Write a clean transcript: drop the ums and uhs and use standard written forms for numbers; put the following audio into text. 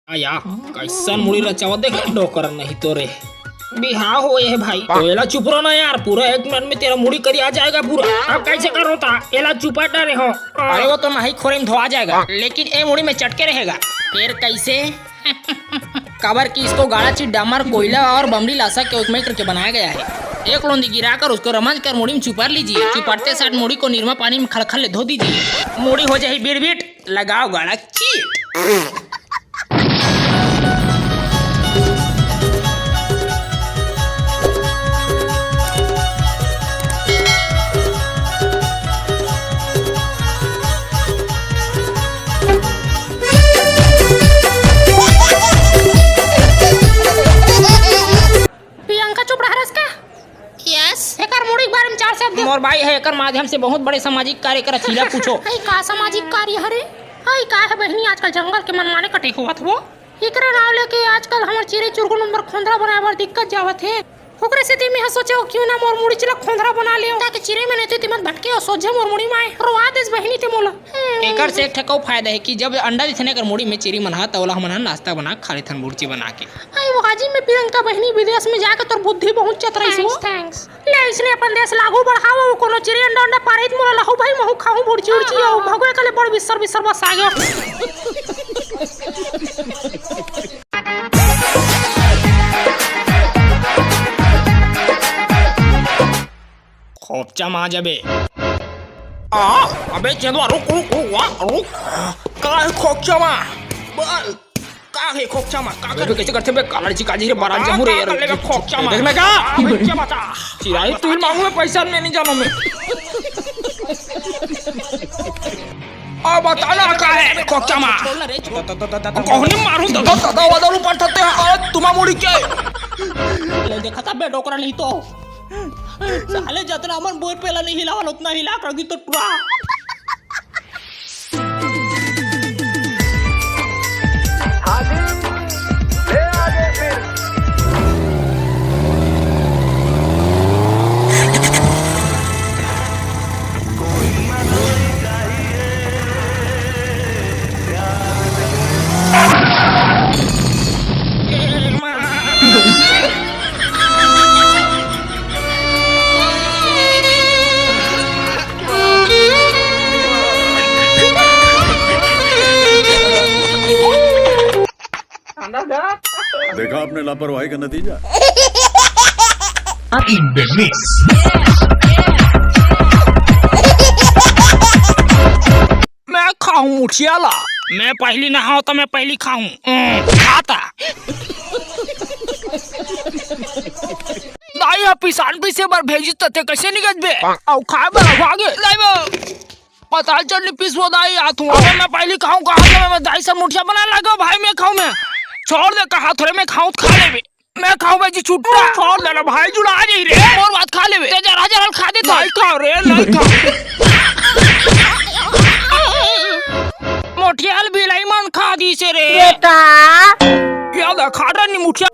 आया कैसन मुड़ी रचावा देख डोकर नहीं तो रे बिहाव हो ये भाई तो एला चुप रहो ना यार, पूरा 1 मिनट में तेरा मुड़ी करी आ जाएगा पूरा। अब कैसे करो ता एला चुपाटा रहे हो। अरे वो तो नहीं खोरे में धोआ जाएगा, लेकिन ए मुड़ी में चटके रहेगा। फिर कैसे कबर की इसको गाड़ा चीट डामर कोयला और बमरी लाशा के उपयोग करके बनाया गया है। एक लोंदी गिराकर उसको रमज कर मुड़ी में चुपार लीजिए। चुपाते साथ मुड़ी को निरमा पानी में खलखल धो दीजिए। मुड़ी हो जाए बिरबिट, लगाओ गाड़ा चीट। मोर भाई है एकर माध्यम से बहुत बड़े सामाजिक कार्य कर रचीला पूछो। का सामाजिक कार्य हरे हई का है बहनी, आजकल जंगल के मनमाने कटे होवत हो। एकरे नाव लेके आजकल हमर चिरे चुरगुन नंबर खोंदरा बनाए बर दिक्कत जावत है। ओकरे से ती में सोचे क्यों ना मोर मुड़ी चला खोंदरा बना लियो ताकि चिरे में नहीं तो मत भटके और सोझे मोर मुड़ी में आए रोवा देस बहनी ते मोला। एकर से एक ठको फायदा है कि जब अंडा दिथने कर मुड़ी में चिरी मनहा तौला हमन नाश्ता बना खा लेथन मुर्ची बना के। हई वाजी में प्रियंका बहनी विदेश में जाके तोर बुद्धि बहुत चत रही हो। थैंक्स ले इसने अपन देश लागू बढ़ावो कोनो चिरे अंडा अंडा पारित मोला लहू भाई महू खाऊ बुर्ची उर्ची और भगवे कले बड़ बिसर बिसर बस आ गयो। खोपचा मा जबे अबे चंदवा रुक रुक रुक का है खोपचा मा बोल का है खोपचा मा का कर कैसे करते बे कालची काजी रे बारात जमुरे यार ले खोपचा मा देख मैं का खोपचा मा चिराई तू मांगू में पैसा नहीं जानो मैं आ बता ना का है खोपचा मा कोहनी मारू दादा वादलू पड़ते हैं तुमा मुड़ी के ले देखा था बे डोकरा नहीं तो साले जतना अमन बोर पेला नहीं हिलावल उतना हिला कर दी तो पूरा। देखा आपने लापरवाही का नतीजा। मैं खाऊं मुठियाला, मैं पहली नहाओ तो मैं पहली खाऊं खाता। दाई पिसान पीसे बार भेजी तते कैसे निकल बे औ खाए बे भागे लाइव पता चल पीस वो दाई आथू मैं पहली खाऊं कहा मैं दाई से मुठिया बना लगा भाई मैं खाऊं मैं छोड़ दे कहा थोड़े मैं खाऊं खा ले मैं खाऊं भाई जी छुट्टा छोड़ दे भाई जुड़ा आ जाई रे और बात खा ले ते जरा जरा खा दे भाई खा रे नहीं खा मुठियाल भी लाई मन खा दी से रे बेटा याद खा रहा नहीं मुठिया